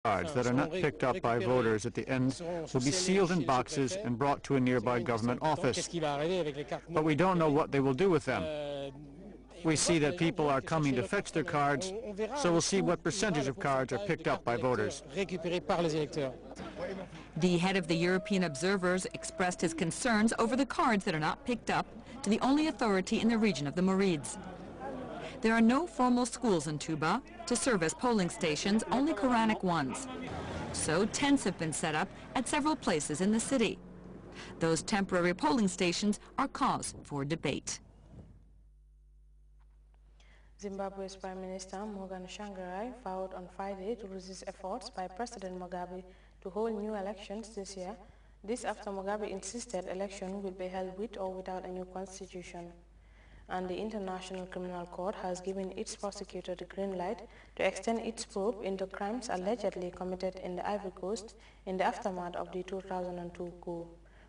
Cards that are not picked up by voters at the end will be sealed in boxes and brought to a nearby government office. But we don't know what they will do with them. We see that people are coming to fetch their cards, so we'll see what percentage of cards are picked up by voters. The head of the European observers expressed his concerns over the cards that are not picked up to the only authority in the region of the Marids. There are no formal schools in Tuba to serve as polling stations, only Quranic ones. So tents have been set up at several places in the city. Those temporary polling stations are cause for debate. Zimbabwe's Prime Minister Morgan Tsvangirai vowed on Friday to resist efforts by President Mugabe to hold new elections this year. This after Mugabe insisted election will be held with or without a new constitution. And the International Criminal Court has given its prosecutor the green light to extend its probe into crimes allegedly committed in the Ivory Coast in the aftermath of the 2002 coup.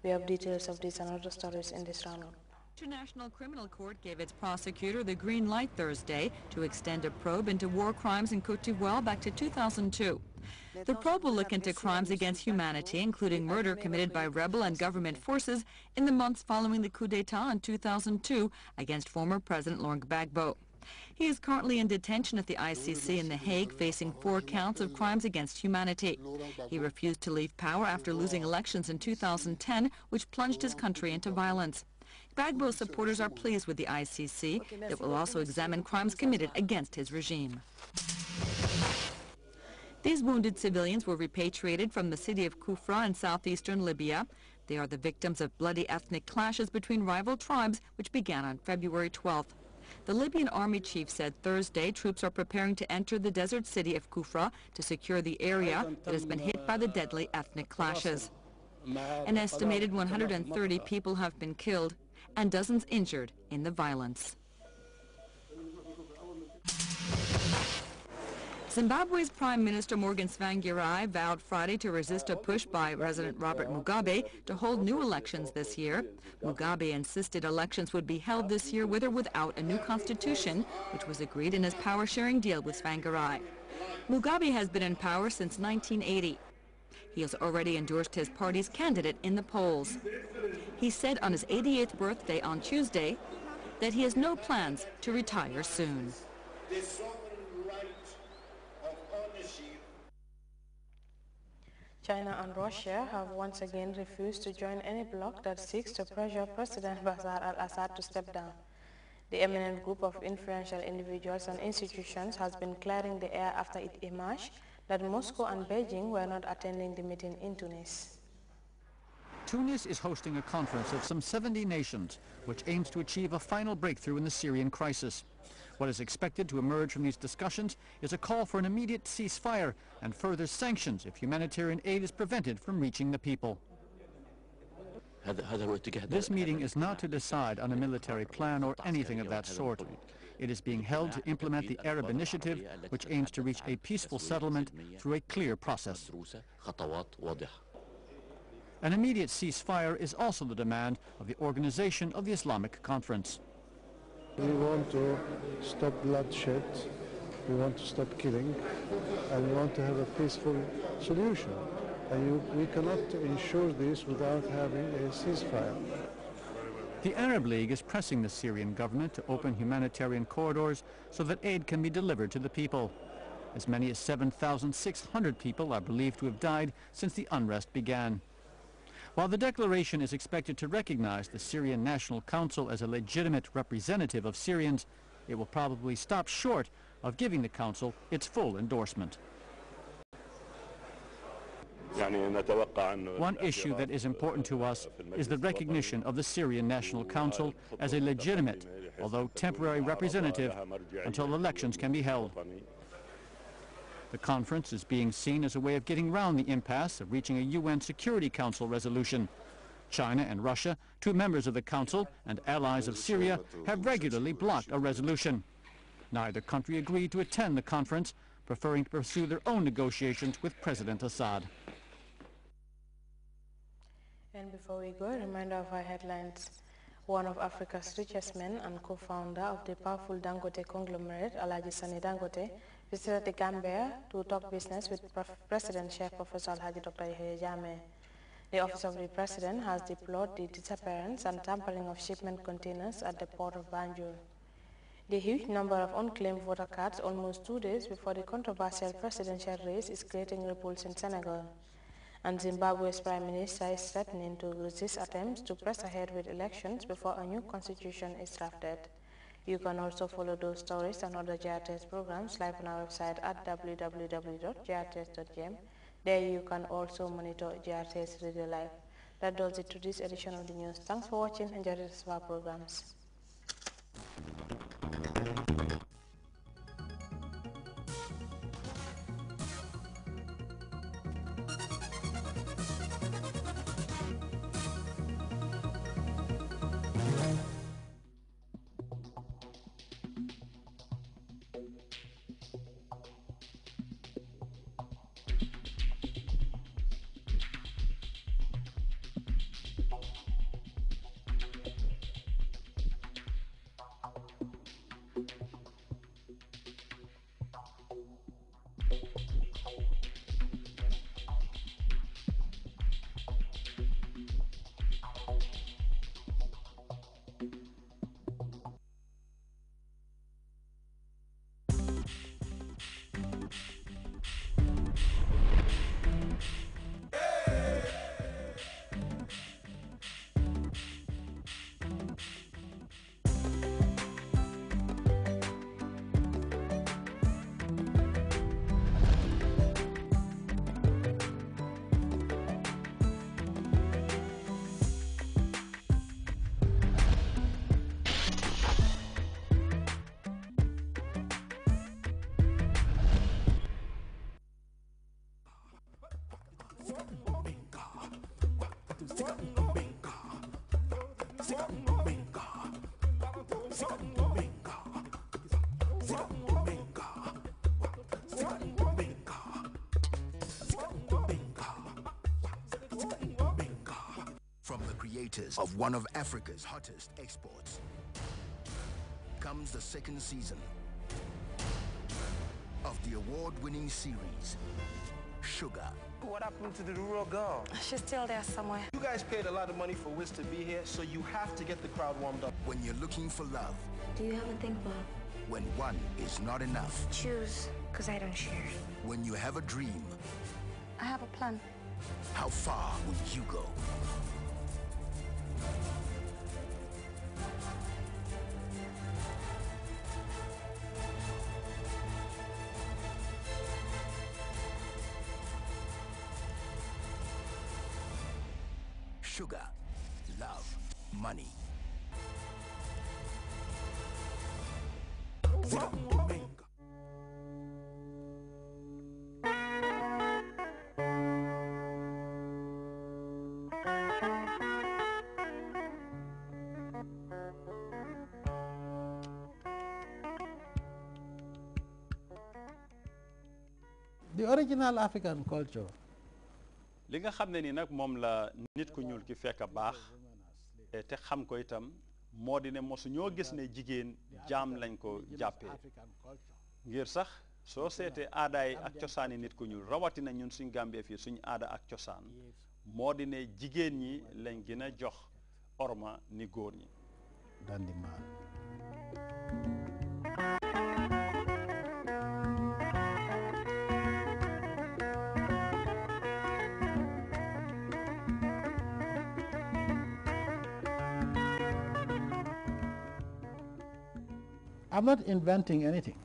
We have details of this and other stories in this roundup. The International Criminal Court gave its prosecutor the green light Thursday to extend a probe into war crimes in Côte d'Ivoire back to 2002. The probe will look into crimes against humanity, including murder committed by rebel and government forces in the months following the coup d'etat in 2002 against former President Laurent Gbagbo. He is currently in detention at the ICC in The Hague, facing 4 counts of crimes against humanity. He refused to leave power after losing elections in 2010, which plunged his country into violence. Gbagbo's supporters are pleased with the ICC. It will also examine crimes committed against his regime. These wounded civilians were repatriated from the city of Kufra in southeastern Libya. They are the victims of bloody ethnic clashes between rival tribes, which began on February 12th. The Libyan army chief said Thursday troops are preparing to enter the desert city of Kufra to secure the area that has been hit by the deadly ethnic clashes. An estimated 130 people have been killed and dozens injured in the violence. Zimbabwe's Prime Minister Morgan Tsvangirai vowed Friday to resist a push by President Robert Mugabe to hold new elections this year. Mugabe insisted elections would be held this year with or without a new constitution, which was agreed in his power-sharing deal with Tsvangirai. Mugabe has been in power since 1980. He has already endorsed his party's candidate in the polls. He said on his 88th birthday on Tuesday that he has no plans to retire soon. China and Russia have once again refused to join any bloc that seeks to pressure President Bashar al-Assad to step down. The eminent group of influential individuals and institutions has been clearing the air after it emerged that Moscow and Beijing were not attending the meeting in Tunis. Tunis is hosting a conference of some 70 nations, which aims to achieve a final breakthrough in the Syrian crisis. What is expected to emerge from these discussions is a call for an immediate ceasefire and further sanctions if humanitarian aid is prevented from reaching the people. This meeting is not to decide on a military plan or anything of that sort. It is being held to implement the Arab Initiative, which aims to reach a peaceful settlement through a clear process. An immediate ceasefire is also the demand of the Organization of the Islamic Conference. We want to stop bloodshed, we want to stop killing, and we want to have a peaceful solution. And we cannot ensure this without having a ceasefire. The Arab League is pressing the Syrian government to open humanitarian corridors so that aid can be delivered to the people. As many as 7,600 people are believed to have died since the unrest began. While the declaration is expected to recognize the Syrian National Council as a legitimate representative of Syrians, it will probably stop short of giving the council its full endorsement. One issue that is important to us is the recognition of the Syrian National Council as a legitimate, although temporary representative until elections can be held. The conference is being seen as a way of getting round the impasse of reaching a UN Security Council resolution. China and Russia, 2 members of the Council and allies of Syria, have regularly blocked a resolution. Neither country agreed to attend the conference, preferring to pursue their own negotiations with President Assad. And before we go, a reminder of our headlines. One of Africa's richest men and co-founder of the powerful Dangote conglomerate, Alhaji Sani Dangote, visited the Gambia to talk business with President Sheikh Professor Alhaji Dr. Yahya Jammeh. The Office of the President has deplored the disappearance and tampering of shipment containers at the port of Banjul. The huge number of unclaimed voter cards almost 2 days before the controversial presidential race is creating ripples in Senegal. And Zimbabwe's Prime Minister is threatening to resist attempts to press ahead with elections before a new constitution is drafted. You can also follow those stories and other GRTS programs live on our website at www.grts.gm. There you can also monitor GRTS Radio Live. That does it to this edition of the news. Thanks for watching and enjoy the rest of our programs. From the creators of one of Africa's hottest exports comes the second season of the award-winning series, Sugar. What happened to the rural girl? She's still there somewhere. You guys paid a lot of money for Wiz to be here, so you have to get the crowd warmed up. When you're looking for love. Do you have a thing for? When one is not enough. Choose, because I don't share. When you have a dream. I have a plan. How far would you go? Sugar, love, money. The original African culture. li nga xam ne ni nag moom la nit ku ñuul ki fekk baax te xam ko itam moo di ne mosu ñoo gis ne jigéen jaam lañ ko jàppee ngir sax soo seetee aadaay ak cosaani nit ku ñuul rawatina ñun suñ Gambie fii suñ aada ak cosaan moo di ne jigéen ñi lañ gën a jox orma ni góor ñi. Than the man. I'm not inventing anything.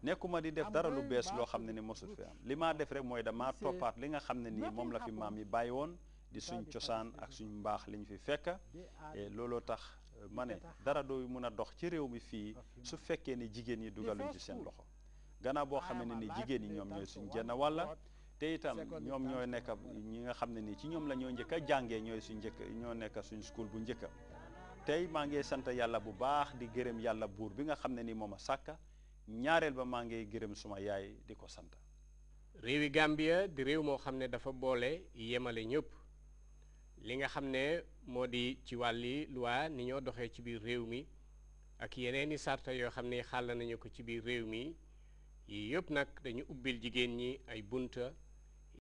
nekkuma di def dara lu bees loo xam ne ni mosul fi am li maa def rek mooy dama toppaat li nga xam ne nii moom la fi maam yi bàyyi woon di suñ cosaan ak suñ mbaax liñ fi fekk looloo tax ma ne dara doo mun a dox ci réew mi fii su fekkee ni jigéen ñi dugaluñ ci seen loxo gannaaw boo xam ne ni jigéen ñi ñoom ñooy suñ jenn wàlla te itam ñoom ñooy nekk ñi nga xam ne nii ci ñoom la ñoo njëkk a jàngee ñooy suñ njëkk ñoo nekk suñ school bu njëkk tey maa ngi sant yàlla bu baax di gërëm yàlla buur bi nga xam ne ni moom a sàkka ñaareel ba maa ngi gërëm suma yaay di ko sant. réewi Gambia di réew moo xam ne dafa boole yemale ñëpp li nga xam ne moo di ci wàlli loi ni ñoo doxee ci biir réew mi ak yeneen i sarta yoo xam ne xàll nañu ko ci biir réew mi yi yëpp nag dañu ubbil jigéen ñi ay bunta